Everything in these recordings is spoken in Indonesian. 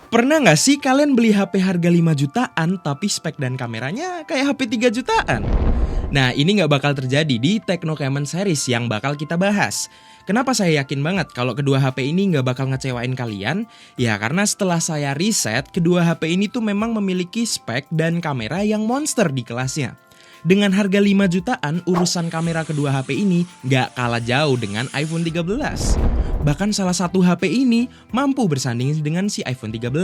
Pernah nggak sih kalian beli HP harga 5 jutaan tapi spek dan kameranya kayak HP 3 jutaan? Nah, ini nggak bakal terjadi di Tecno Camon series yang bakal kita bahas. Kenapa saya yakin banget kalau kedua HP ini nggak bakal ngecewain kalian? Ya karena setelah saya riset, kedua HP ini tuh memang memiliki spek dan kamera yang monster di kelasnya. Dengan harga 5 jutaan, urusan kamera kedua HP ini nggak kalah jauh dengan iPhone 13. Bahkan salah satu HP ini mampu bersanding dengan si iPhone 13.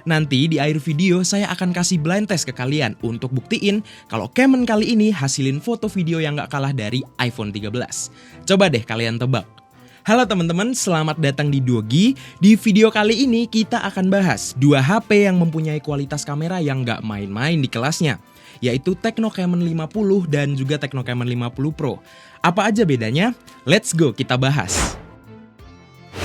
Nanti di akhir video saya akan kasih blind test ke kalian untuk buktiin kalau Camon kali ini hasilin foto video yang gak kalah dari iPhone 13. Coba deh kalian tebak. Halo teman-teman, selamat datang di Dogi. Di video kali ini kita akan bahas dua HP yang mempunyai kualitas kamera yang gak main-main di kelasnya, yaitu Tecno Camon 50 dan juga Tecno Camon 50 Pro. Apa aja bedanya? Let's go kita bahas.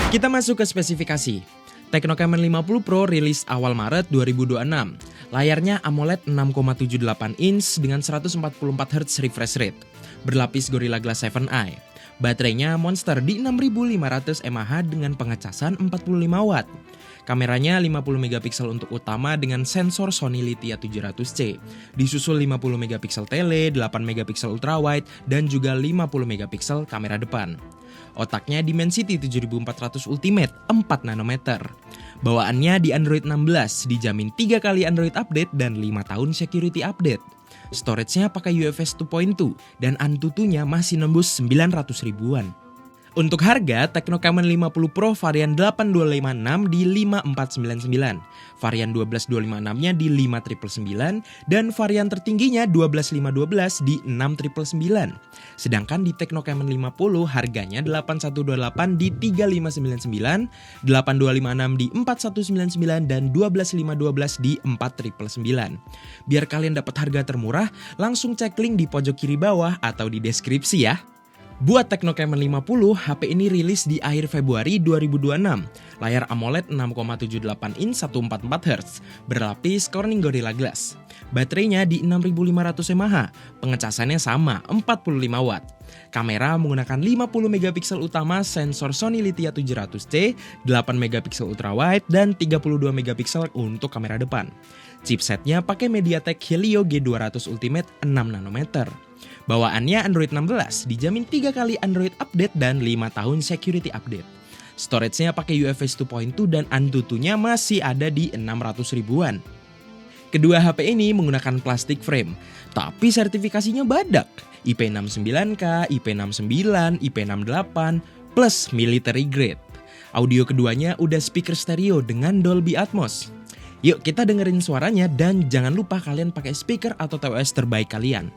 Kita masuk ke spesifikasi. Tecno Camon 50 Pro rilis awal Maret 2026. Layarnya AMOLED 6,78 inch dengan 144Hz refresh rate. Berlapis Gorilla Glass 7i. Baterainya monster di 6500 mAh dengan pengecasan 45 watt. Kameranya 50 megapiksel untuk utama dengan sensor Sony Lithia 700C. Disusul 50 megapiksel tele, 8 megapiksel ultrawide, dan juga 50 megapiksel kamera depan. Otaknya Dimensity 7400 Ultimate 4 nanometer. Bawaannya di Android 16, dijamin 3 kali Android update dan 5 tahun security update. Storage-nya pakai UFS 2.2 dan Antutunya masih nembus 900 ribuan. Untuk harga, Tecno Camon 50 Pro varian 8256 di 5499, varian 12256-nya di 5999, dan varian tertingginya 12512 di 6999. Sedangkan di Tecno Camon 50 harganya 8128 di 3599, 8256 di 4199, dan 12512 di 4999. Biar kalian dapat harga termurah, langsung cek link di pojok kiri bawah atau di deskripsi ya. Buat Tecno Camon 50, HP ini rilis di akhir Februari 2026. Layar AMOLED 6,78 inch 144Hz, berlapis Corning Gorilla Glass. Baterainya di 6500 mAh, pengecasannya sama 45 watt. Kamera menggunakan 50 megapiksel utama sensor Sony Lithia 700C, 8 megapiksel ultrawide, dan 32 megapiksel untuk kamera depan. Chipsetnya pakai MediaTek Helio G200 Ultimate 6 nanometer. Bawaannya Android 16, dijamin 3 kali Android update dan 5 tahun security update. Storage-nya pakai UFS 2.2 dan Antutunya masih ada di 600 ribuan. Kedua HP ini menggunakan plastik frame, tapi sertifikasinya badak. IP69K, IP69, IP68, plus military grade. Audio keduanya udah speaker stereo dengan Dolby Atmos. Yuk kita dengerin suaranya dan jangan lupa kalian pakai speaker atau TWS terbaik kalian.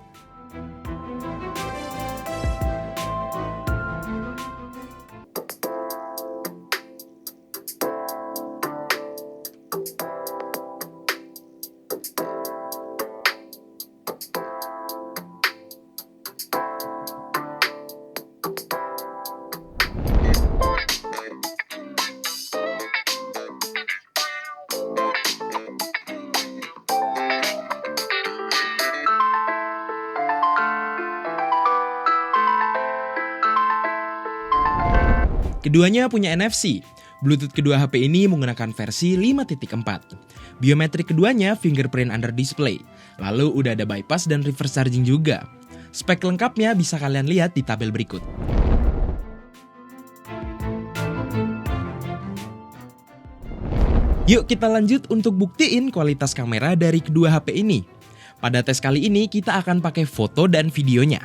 Keduanya punya NFC. Bluetooth kedua HP ini menggunakan versi 5.4. Biometrik keduanya fingerprint under display. Lalu udah ada bypass dan reverse charging juga. Spek lengkapnya bisa kalian lihat di tabel berikut. Yuk kita lanjut untuk buktiin kualitas kamera dari kedua HP ini. Pada tes kali ini kita akan pakai foto dan videonya.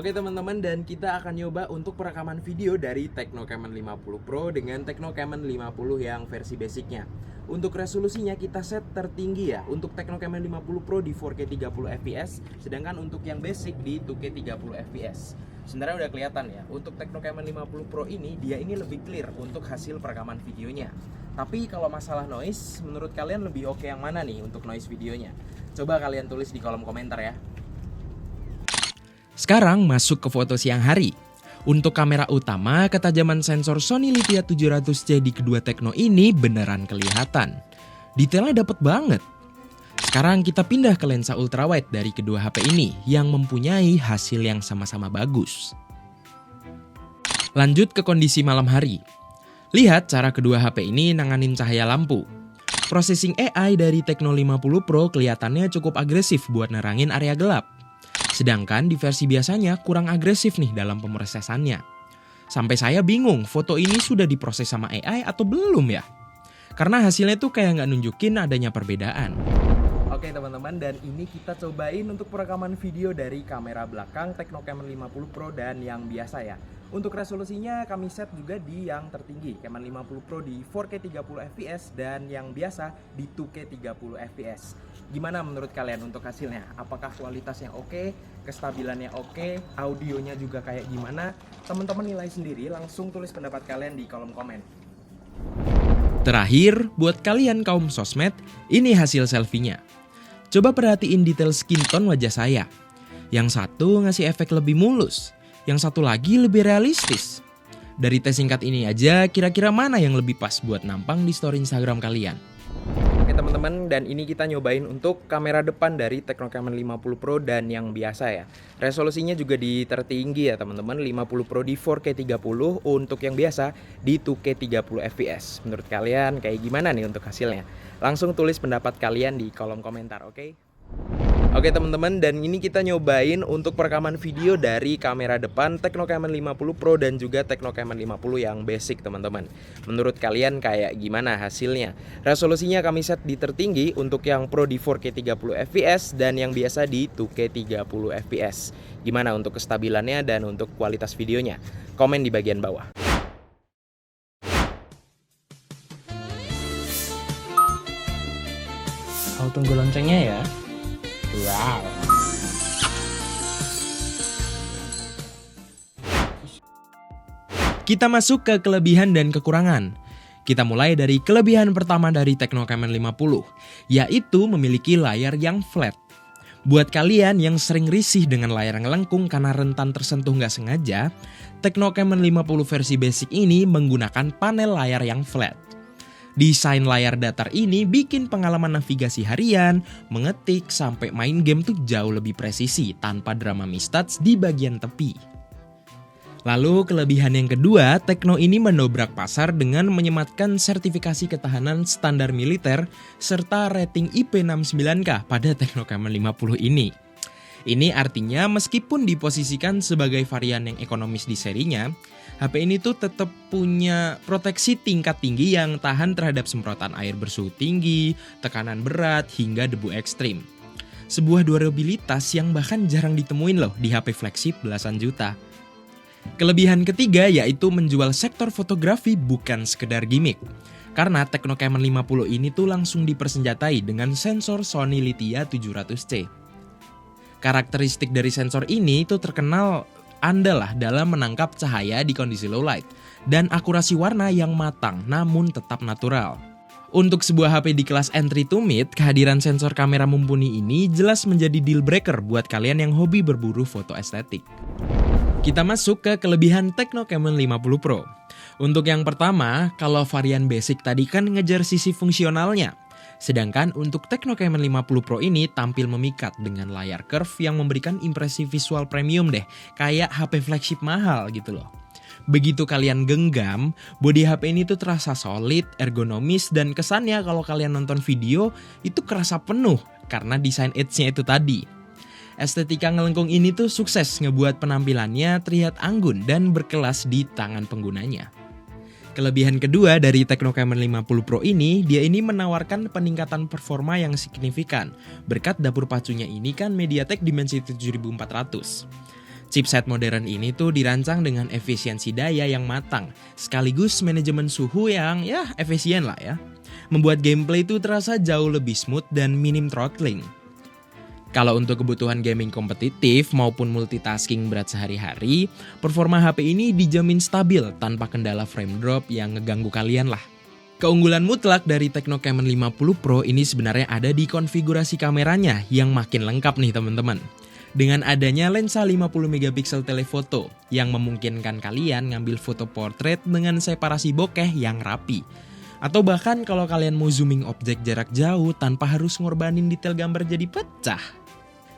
Oke teman-teman, dan kita akan nyoba untuk perekaman video dari Tecno Camon 50 Pro dengan Tecno Camon 50 yang versi basicnya. Untuk resolusinya kita set tertinggi ya, untuk Tecno Camon 50 Pro di 4K 30 fps, sedangkan untuk yang basic di 2K 30 fps. Sebenarnya udah kelihatan ya, untuk Tecno Camon 50 Pro ini, dia ini lebih clear untuk hasil perekaman videonya. Tapi kalau masalah noise, menurut kalian lebih oke yang mana nih untuk noise videonya? Coba kalian tulis di kolom komentar ya. Sekarang masuk ke foto siang hari. Untuk kamera utama, ketajaman sensor Sony Lithia 700C di kedua Tecno ini beneran kelihatan. Detailnya dapet banget. Sekarang kita pindah ke lensa ultrawide dari kedua HP ini yang mempunyai hasil yang sama-sama bagus. Lanjut ke kondisi malam hari. Lihat cara kedua HP ini nanganin cahaya lampu. Processing AI dari Tecno 50 Pro kelihatannya cukup agresif buat nerangin area gelap. Sedangkan di versi biasanya kurang agresif nih dalam pemrosesannya. Sampai saya bingung, foto ini sudah diproses sama AI atau belum ya? Karena hasilnya tuh kayak nggak nunjukin adanya perbedaan. Oke teman-teman, dan ini kita cobain untuk perekaman video dari kamera belakang Tecno Camon 50 Pro dan yang biasa ya. Untuk resolusinya kami set juga di yang tertinggi, Camon 50 Pro di 4K 30 fps dan yang biasa di 2K 30 fps. Gimana menurut kalian untuk hasilnya? Apakah kualitasnya oke, kestabilannya oke, audionya juga kayak gimana? Teman-teman nilai sendiri, langsung tulis pendapat kalian di kolom komen. Terakhir, buat kalian kaum sosmed, ini hasil selfie-nya. Coba perhatiin detail skin tone wajah saya. Yang satu ngasih efek lebih mulus, yang satu lagi lebih realistis. Dari tes singkat ini aja, kira-kira mana yang lebih pas buat nampang di story Instagram kalian? Oke teman-teman, dan ini kita nyobain untuk kamera depan dari Tecno Camon 50 Pro dan yang biasa ya. Resolusinya juga di tertinggi ya teman-teman, 50 Pro di 4K 30, untuk yang biasa di 2K 30 fps. Menurut kalian kayak gimana nih untuk hasilnya? Langsung tulis pendapat kalian di kolom komentar, oke? Oke teman-teman, dan ini kita nyobain untuk perekaman video dari kamera depan Tecno Camon 50 Pro dan juga Tecno Camon 50 yang basic teman-teman. Menurut kalian kayak gimana hasilnya? Resolusinya kami set di tertinggi, untuk yang Pro di 4K 30 fps dan yang biasa di 2K 30 fps. Gimana untuk kestabilannya dan untuk kualitas videonya? Komen di bagian bawah. Aku tunggu loncengnya ya. Wow. Kita masuk ke kelebihan dan kekurangan. Kita mulai dari kelebihan pertama dari Tecno Camon 50, yaitu memiliki layar yang flat. Buat kalian yang sering risih dengan layar ngelengkung karena rentan tersentuh nggak sengaja, Tecno Camon 50 versi basic ini menggunakan panel layar yang flat. Desain layar datar ini bikin pengalaman navigasi harian, mengetik, sampai main game tuh jauh lebih presisi tanpa drama mistouch di bagian tepi. Lalu kelebihan yang kedua, Tecno ini mendobrak pasar dengan menyematkan sertifikasi ketahanan standar militer serta rating IP69K pada Tecno Camon 50 ini. Ini artinya meskipun diposisikan sebagai varian yang ekonomis di serinya, HP ini tuh tetap punya proteksi tingkat tinggi yang tahan terhadap semprotan air bersuhu tinggi, tekanan berat, hingga debu ekstrim. Sebuah durabilitas yang bahkan jarang ditemuin loh di HP flagship belasan juta. Kelebihan ketiga yaitu menjual sektor fotografi bukan sekedar gimmick. Karena Tecno Camon 50 ini tuh langsung dipersenjatai dengan sensor Sony Lithia 700C. Karakteristik dari sensor ini tuh terkenal andal lah dalam menangkap cahaya di kondisi low light dan akurasi warna yang matang namun tetap natural. Untuk sebuah HP di kelas entry to mid, kehadiran sensor kamera mumpuni ini jelas menjadi deal breaker buat kalian yang hobi berburu foto estetik. Kita masuk ke kelebihan Tecno Camon 50 Pro. Untuk yang pertama, kalau varian basic tadi kan ngejar sisi fungsionalnya. Sedangkan untuk Tecno Camon 50 Pro ini tampil memikat dengan layar curve yang memberikan impresi visual premium deh, kayak HP flagship mahal gitu loh. Begitu kalian genggam, bodi HP ini tuh terasa solid, ergonomis, dan kesannya kalau kalian nonton video itu kerasa penuh karena desain edge-nya itu tadi. Estetika ngelengkung ini tuh sukses ngebuat penampilannya terlihat anggun dan berkelas di tangan penggunanya. Kelebihan kedua dari Tecno Camon 50 Pro ini, dia ini menawarkan peningkatan performa yang signifikan. Berkat dapur pacunya ini kan MediaTek Dimensity 7400. Chipset modern ini tuh dirancang dengan efisiensi daya yang matang, sekaligus manajemen suhu yang efisien lah ya. Membuat gameplay tuh terasa jauh lebih smooth dan minim throttling. Kalau untuk kebutuhan gaming kompetitif maupun multitasking berat sehari-hari, performa HP ini dijamin stabil tanpa kendala frame drop yang ngeganggu kalian lah. Keunggulan mutlak dari Tecno Camon 50 Pro ini sebenarnya ada di konfigurasi kameranya yang makin lengkap nih teman-teman. Dengan adanya lensa 50MP telefoto yang memungkinkan kalian ngambil foto portrait dengan separasi bokeh yang rapi. Atau bahkan kalau kalian mau zooming objek jarak jauh tanpa harus ngorbanin detail gambar jadi pecah.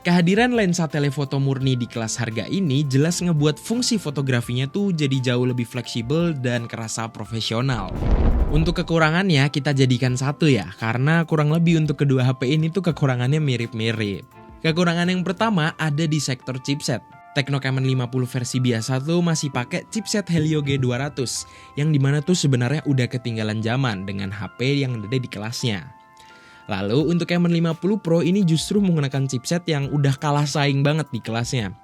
Kehadiran lensa telefoto murni di kelas harga ini jelas ngebuat fungsi fotografinya tuh jadi jauh lebih fleksibel dan kerasa profesional. Untuk kekurangannya kita jadikan satu ya, karena kurang lebih untuk kedua HP ini tuh kekurangannya mirip-mirip. Kekurangan yang pertama ada di sektor chipset. Tecno Camon 50 versi biasa tuh masih pakai chipset Helio G200 yang dimana tuh sebenarnya udah ketinggalan zaman dengan HP yang ada di kelasnya. Lalu untuk Camon 50 Pro ini justru menggunakan chipset yang udah kalah saing banget di kelasnya.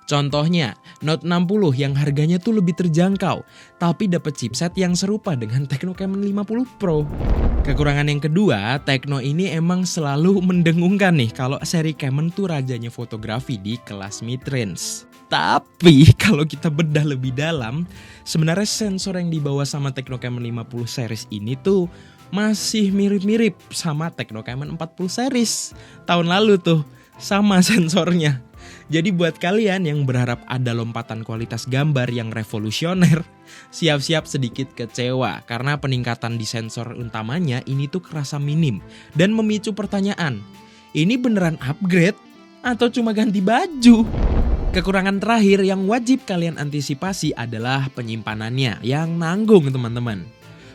Contohnya, Note 60 yang harganya tuh lebih terjangkau, tapi dapat chipset yang serupa dengan Tecno Camon 50 Pro. Kekurangan yang kedua, Tecno ini emang selalu mendengungkan nih kalau seri Camon tuh rajanya fotografi di kelas mid-range. Tapi kalau kita bedah lebih dalam, sebenarnya sensor yang dibawa sama Tecno Camon 50 series ini tuh masih mirip-mirip sama Tecno Camon 40 series tahun lalu tuh, sama sensornya. Jadi buat kalian yang berharap ada lompatan kualitas gambar yang revolusioner, siap-siap sedikit kecewa karena peningkatan di sensor utamanya ini tuh kerasa minim dan memicu pertanyaan, ini beneran upgrade atau cuma ganti baju? Kekurangan terakhir yang wajib kalian antisipasi adalah penyimpanannya yang nanggung teman-teman.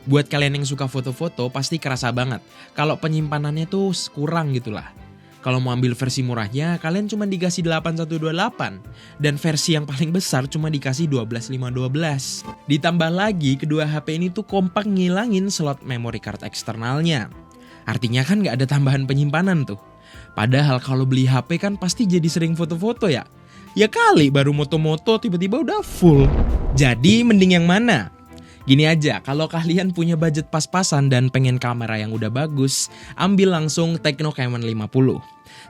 Buat kalian yang suka foto-foto pasti kerasa banget kalau penyimpanannya tuh kurang gitulah. Kalau mau ambil versi murahnya kalian cuma dikasih 8128 dan versi yang paling besar cuma dikasih 12512. Ditambah lagi kedua HP ini tuh kompak ngilangin slot memory card eksternalnya. Artinya kan gak ada tambahan penyimpanan tuh. Padahal kalau beli HP kan pasti jadi sering foto-foto ya. Ya kali baru moto-moto tiba-tiba udah full. Jadi mending yang mana? Gini aja, kalau kalian punya budget pas-pasan dan pengen kamera yang udah bagus, ambil langsung Tecno Camon 50.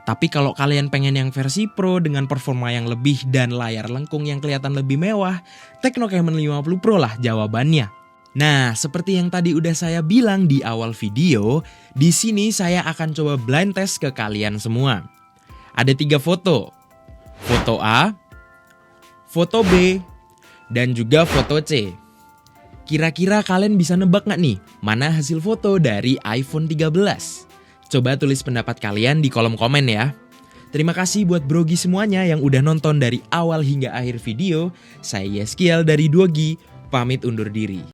Tapi kalau kalian pengen yang versi Pro dengan performa yang lebih dan layar lengkung yang kelihatan lebih mewah, Tecno Camon 50 Pro lah jawabannya. Nah, seperti yang tadi udah saya bilang di awal video, di sini saya akan coba blind test ke kalian semua. Ada 3 foto. Foto A, foto B, dan juga foto C. Kira-kira kalian bisa nebak gak nih mana hasil foto dari iPhone 13? Coba tulis pendapat kalian di kolom komen ya. Terima kasih buat Brogi semuanya yang udah nonton dari awal hingga akhir video. Saya Yeskiel dari Dogi, pamit undur diri.